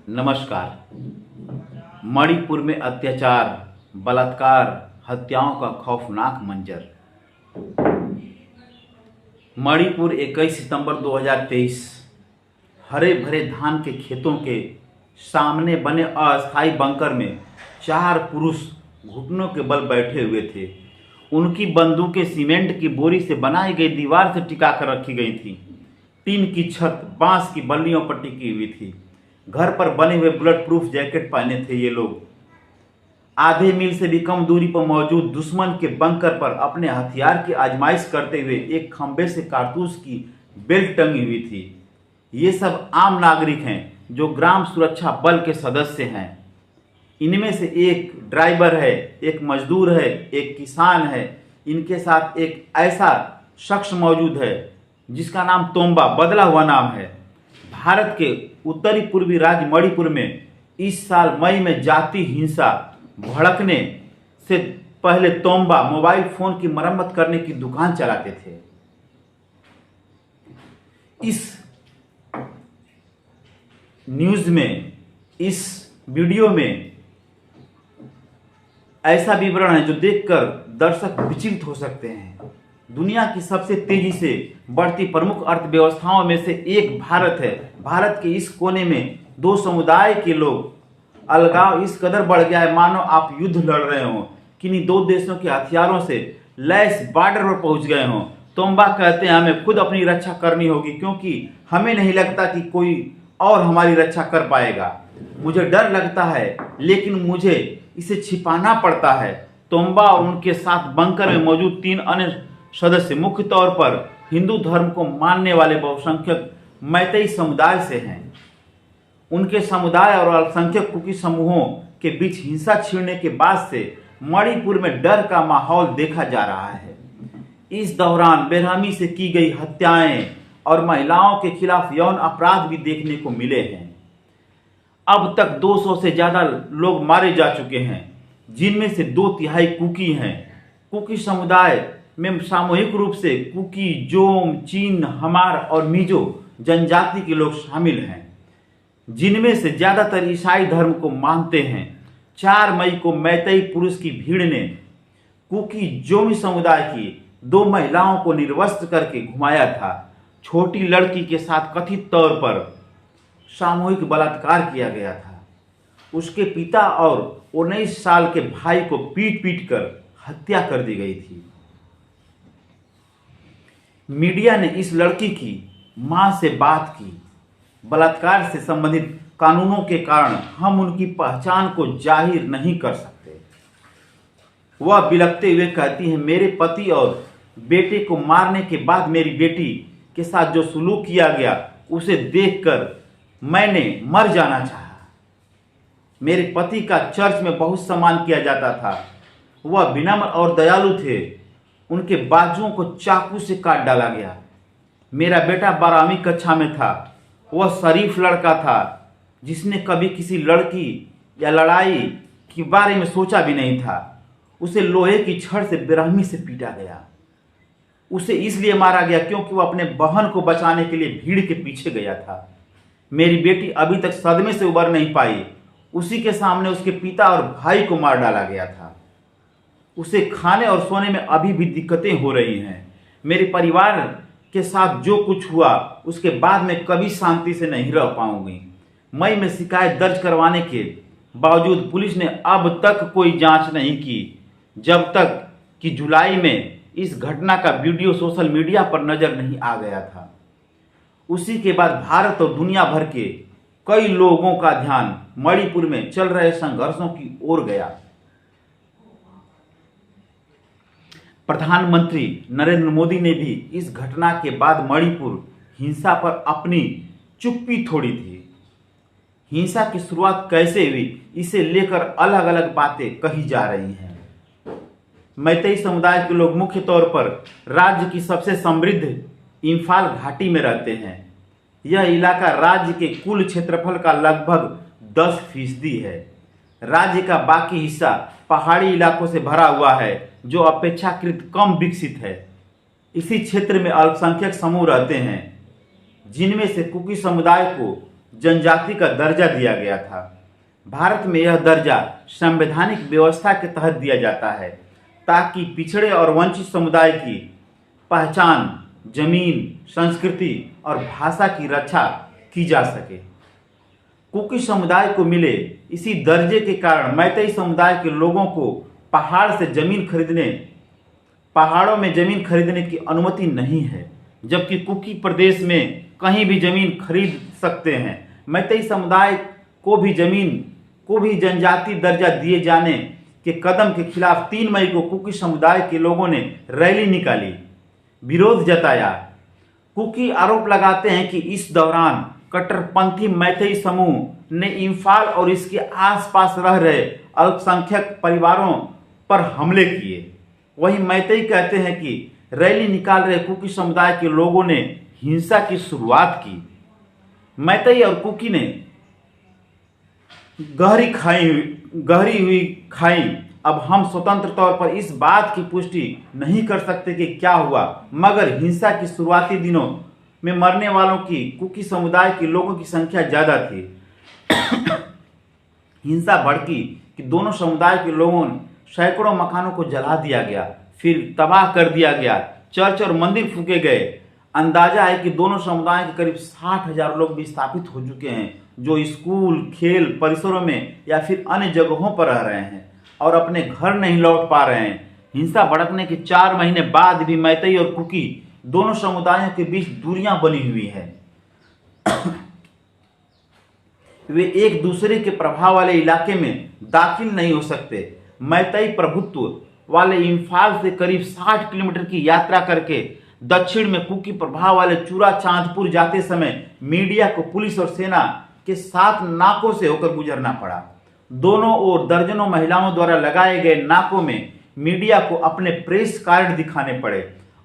नमस्कार। मणिपुर में अत्याचार, बलात्कार, हत्याओं का खौफनाक मंजर। मणिपुर 21 सितंबर 2023। हरे भरे धान के खेतों के सामने बने अस्थायी बंकर में 4 पुरुष घुटनों के बल बैठे हुए थे। उनकी बंदूकें सीमेंट की बोरी से बनाई गई दीवार से टिका कर रखी गई थी। टीन की छत बांस की बल्लियों पर टिकी हुई थी। घर पर बने हुए बुलेट प्रूफ जैकेट पहने थे ये लोग। आधे मील से भी कम दूरी पर मौजूद दुश्मन के बंकर पर अपने हथियार की आजमाइश करते हुए एक खंभे से कारतूस की बेल्ट टंगी हुई थी। ये सब आम नागरिक हैं जो ग्राम सुरक्षा बल के सदस्य हैं। इनमें से एक ड्राइवर है, एक मजदूर है, एक किसान है। इनके साथ एक ऐसा शख्स मौजूद है जिसका नाम तोम्बा, बदला हुआ नाम है। भारत के उत्तरी पूर्वी राज्य मणिपुर में इस साल मई में जाति हिंसा भड़कने से पहले तोम्बा मोबाइल फोन की मरम्मत करने की दुकान चलाते थे। इस न्यूज में, इस वीडियो में ऐसा विवरण है जो देखकर दर्शक विचलित हो सकते हैं। दुनिया की सबसे तेजी से बढ़ती प्रमुख अर्थव्यवस्थाओं में से एक भारत है। भारत के इस कोने में 2 समुदाय के लोग अलगाव इस कदर बढ़ गया है मानो आप युद्ध लड़ रहे हो। किन्हीं 2 देशों के हथियारों से लैस बॉर्डर पर पहुंच गए हो। तोम्बा कहते हैं हमें खुद अपनी रक्षा करनी होगी क्योंकि हमें नहीं लगता कि कोई और हमारी रक्षा कर पाएगा। मुझे डर लगता है लेकिन मुझे इसे छिपाना पड़ता है। तोम्बा और उनके साथ बंकर में मौजूद 3 अन्य सदस्य मुख्य तौर पर हिंदू धर्म को मानने वाले बहुसंख्यक मैतेई समुदाय से हैं। उनके समुदाय और अल्पसंख्यक कुकी समूहों के बीच हिंसा छिड़ने के बाद से मणिपुर में डर का माहौल देखा जा रहा है। इस दौरान बेरहमी से की गई हत्याएं और महिलाओं के खिलाफ यौन अपराध भी देखने को मिले हैं। अब तक 200 से ज्यादा लोग मारे जा चुके हैं, जिनमें से 2/3 कुकी हैं। कुकी समुदाय में सामूहिक रूप से कुकी, जोम, चीन, हमार और मिजो जनजाति के लोग शामिल हैं, जिनमें से ज्यादातर ईसाई धर्म को मानते हैं। 4 मई को मैतेई पुरुष की भीड़ ने कुकी जोमी समुदाय की 2 महिलाओं को निर्वस्त्र करके घुमाया था। छोटी लड़की के साथ कथित तौर पर सामूहिक बलात्कार किया गया था। उसके पिता और 19 साल के भाई को पीट पीट कर हत्या कर दी गई थी। मीडिया ने इस लड़की की मां से बात की। बलात्कार से संबंधित कानूनों के कारण हम उनकी पहचान को जाहिर नहीं कर सकते। वह बिलखते हुए कहती है, मेरे पति और बेटे को मारने के बाद मेरी बेटी के साथ जो सुलूक किया गया उसे देखकर मैंने मर जाना चाहा। मेरे पति का चर्च में बहुत सम्मान किया जाता था। वह विनम्र और दयालु थे। उनके बाजुओं को चाकू से काट डाला गया। मेरा बेटा 12वीं कक्षा में था। वह शरीफ लड़का था जिसने कभी किसी लड़की या लड़ाई के बारे में सोचा भी नहीं था। उसे लोहे की छड़ से बेरहमी से पीटा गया। उसे इसलिए मारा गया क्योंकि वह अपने बहन को बचाने के लिए भीड़ के पीछे गया था। मेरी बेटी अभी तक सदमे से उबर नहीं पाई। उसी के सामने उसके पिता और भाई को मार डाला गया था। उसे खाने और सोने में अभी भी दिक्कतें हो रही हैं। मेरे परिवार के साथ जो कुछ हुआ उसके बाद मैं कभी शांति से नहीं रह पाऊंगी। मई में शिकायत दर्ज करवाने के बावजूद पुलिस ने अब तक कोई जांच नहीं की, जब तक कि जुलाई में इस घटना का वीडियो सोशल मीडिया पर नजर नहीं आ गया था। उसी के बाद भारत और दुनिया भर के कई लोगों का ध्यान मणिपुर में चल रहे संघर्षों की ओर गया। प्रधानमंत्री नरेंद्र मोदी ने भी इस घटना के बाद मणिपुर हिंसा पर अपनी चुप्पी छोड़ी थी। हिंसा की शुरुआत कैसे हुई, इसे लेकर अलग अलग बातें कही जा रही हैं। मैतेई समुदाय के लोग मुख्य तौर पर राज्य की सबसे समृद्ध इम्फाल घाटी में रहते हैं। यह इलाका राज्य के कुल क्षेत्रफल का लगभग 10% है। राज्य का बाकी हिस्सा पहाड़ी इलाकों से भरा हुआ है जो अपेक्षाकृत कम विकसित है। इसी क्षेत्र में अल्पसंख्यक समूह रहते हैं जिनमें से कुकी समुदाय को जनजाति का दर्जा दिया गया था। भारत में यह दर्जा संवैधानिक व्यवस्था के तहत दिया जाता है ताकि पिछड़े और वंचित समुदाय की पहचान, जमीन, संस्कृति और भाषा की रक्षा की जा सके। कुकी समुदाय को मिले इसी दर्जे के कारण मैतेई समुदाय के लोगों को पहाड़ों में जमीन खरीदने की अनुमति नहीं है, जबकि कुकी प्रदेश में कहीं भी जमीन खरीद सकते हैं। मैतेई समुदाय को भी जनजाति दर्जा दिए जाने के कदम के खिलाफ 3 मई को कुकी समुदाय के लोगों ने रैली निकाली, विरोध जताया। कुकी आरोप लगाते हैं कि इस दौरान कट्टरपंथी मैतेई समूह ने इम्फाल और इसके आसपास रह रहे अल्पसंख्यक परिवारों पर हमले किए। वहीं मैतेई कहते हैं कि रैली निकाल रहे कुकी समुदाय के लोगों ने हिंसा की शुरुआत की। मैतेई और कुकी ने गहरी हुई खाई। अब हम स्वतंत्र तौर पर इस बात की पुष्टि नहीं कर सकते कि क्या हुआ, मगर हिंसा की शुरुआती दिनों में मरने वालों की कुकी समुदाय के लोगों की संख्या ज्यादा थी। हिंसा भड़की कि दोनों समुदाय के लोगों ने सैकड़ों मकानों को जला दिया गया, फिर तबाह कर दिया गया, चर्च और मंदिर फूके गए। अंदाजा है कि दोनों समुदाय के करीब 60,000 लोग विस्थापित हो चुके हैं, जो स्कूल, खेल परिसरों में या फिर अन्य जगहों पर रह रहे हैं और अपने घर नहीं लौट पा रहे हैं। हिंसा भड़कने के 4 महीने बाद भी मैतेई और कुकी दोनों समुदायों के बीच दूरियां बनी हुई है। वे एक दूसरे के प्रभाव वाले इलाके में दाखिल नहीं हो सकते। मैतेई प्रभुत्व वाले इम्फाल से करीब 60 किलोमीटर की यात्रा करके दक्षिण में कुकी प्रभाव वाले चूरा चांदपुर जाते समय मीडिया को पुलिस और सेना के 7 नाकों से होकर गुजरना पड़ा। दोनों ओर दर्जनों महिलाओं द्वारा लगाए गए नाकों में मीडिया को अपने प्रेस कार्ड दिखाने पड़े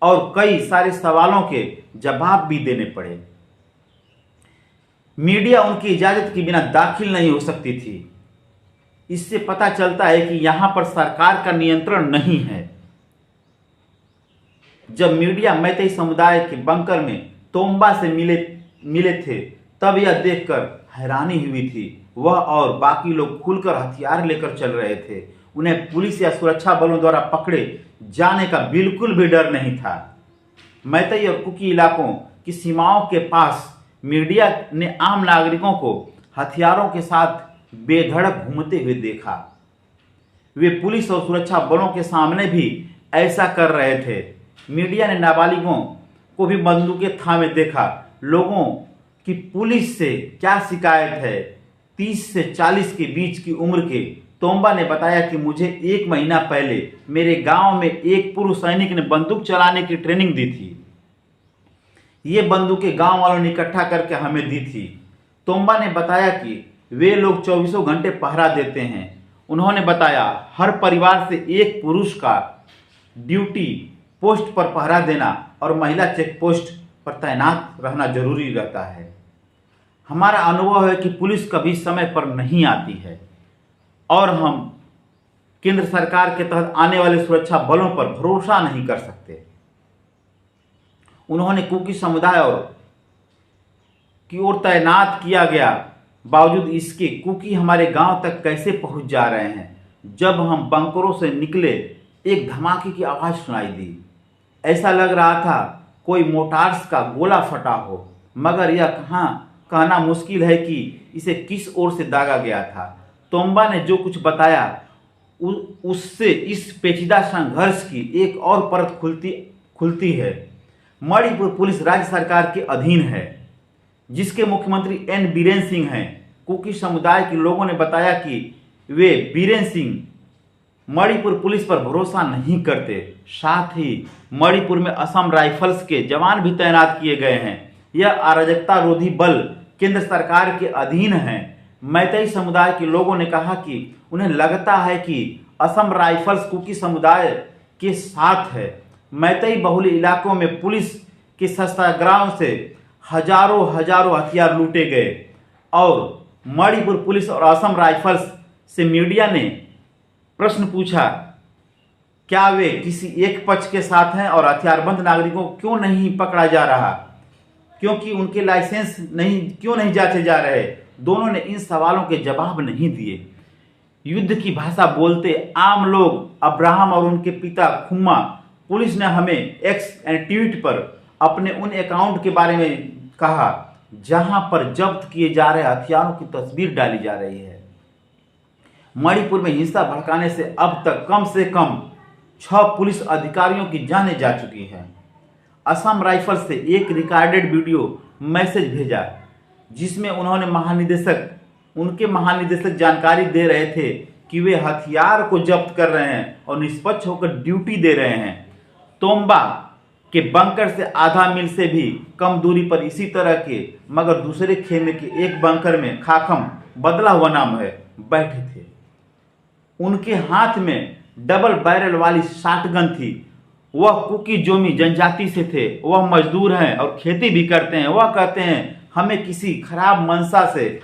और कई सारे सवालों के जवाब भी देने पड़े। मीडिया उनकी इजाजत के बिना दाखिल नहीं हो सकती थी। इससे पता चलता है कि यहां पर सरकार का नियंत्रण नहीं है। जब मीडिया मैतेई समुदाय के बंकर में तोम्बा से मिले थे, तब यह देखकर हैरानी हुई थी। वह और बाकी लोग खुलकर हथियार लेकर चल रहे थे। उन्हें पुलिस या सुरक्षा बलों द्वारा पकड़े जाने का बिल्कुल भी डर नहीं था। मैतेई और कुकी इलाकों की सीमाओं के पास मीडिया ने आम नागरिकों को हथियारों के साथ बेधड़क घूमते हुए देखा। वे पुलिस और सुरक्षा बलों के सामने भी ऐसा कर रहे थे। मीडिया ने नाबालिगों को भी बंदूकें थामे देखा। लोगों की पुलिस से क्या शिकायत है? 30 से 40 के बीच की उम्र के तोम्बा ने बताया कि मुझे 1 महीना पहले मेरे गांव में एक पूर्व सैनिक ने बंदूक चलाने की ट्रेनिंग दी थी। ये बंदूकें गांव वालों ने इकट्ठा करके हमें दी थी। तोम्बा ने बताया कि वे लोग 24 घंटे पहरा देते हैं। उन्होंने बताया, हर परिवार से एक पुरुष का ड्यूटी पोस्ट पर पहरा देना और महिला चेक पोस्ट पर तैनात रहना जरूरी रहता है। हमारा अनुभव है कि पुलिस कभी समय पर नहीं आती है और हम केंद्र सरकार के तहत आने वाले सुरक्षा बलों पर भरोसा नहीं कर सकते। उन्होंने कुकी समुदाय की ओर तैनात किया गया, बावजूद इसके कुकी हमारे गांव तक कैसे पहुंच जा रहे हैं? जब हम बंकरों से निकले, एक धमाके की आवाज सुनाई दी। ऐसा लग रहा था कोई मोटार्स का गोला फटा हो, मगर यह कहना मुश्किल है कि इसे किस ओर से दागा गया था। तोम्बा ने जो कुछ बताया उससे इस पेचीदा संघर्ष की एक और परत खुलती है। मणिपुर पुलिस राज्य सरकार के अधीन है, जिसके मुख्यमंत्री एन बीरेन सिंह हैं। कुकी समुदाय के लोगों ने बताया कि वे बीरेन सिंह मणिपुर पुलिस पर भरोसा नहीं करते। साथ ही मणिपुर में असम राइफल्स के जवान भी तैनात किए गए हैं। यह अराजकता रोधी बल केंद्र सरकार के अधीन है। मैतेई समुदाय के लोगों ने कहा कि उन्हें लगता है कि असम राइफल्स कुकी समुदाय के साथ है। मैतेई बहुल इलाकों में पुलिस के शस्त्रागारों से हजारों हथियार लूटे गए और मणिपुर पुलिस और असम राइफल्स से मीडिया ने प्रश्न पूछा, क्या वे किसी एक पक्ष के साथ हैं और हथियारबंद नागरिकों को क्यों नहीं पकड़ा जा रहा? क्योंकि उनके लाइसेंस क्यों नहीं जांचे जा रहे? दोनों ने इन सवालों के जवाब नहीं दिए। युद्ध की भाषा बोलते आम लोग अब्राहम और उनके पिता खुम्मा, पुलिस ने हमें एक्स ट्वीट पर अपने उन अकाउंट के बारे में कहा जहां पर जब्त किए जा रहे हथियारों की तस्वीर डाली जा रही है। मणिपुर में हिंसा भड़काने से अब तक कम से कम 6 पुलिस अधिकारियों की जानें जा चुकी है। असम राइफल से एक रिकॉर्डेड वीडियो मैसेज भेजा जिसमें उनके महानिदेशक जानकारी दे रहे थे कि वे हथियार को जब्त कर रहे हैं और निष्पक्ष होकर ड्यूटी दे रहे हैं। तोम्बा के बंकर से आधा मील से भी कम दूरी पर इसी तरह के मगर दूसरे खेमे के एक बंकर में खाखम, बदला हुआ नाम है, बैठे थे। उनके हाथ में डबल बैरल वाली शॉटगन थी। वह कुकी जोमी जनजाति से थे। वह मजदूर हैं और खेती भी करते हैं। वह कहते हैं हमें किसी खराब मंशा से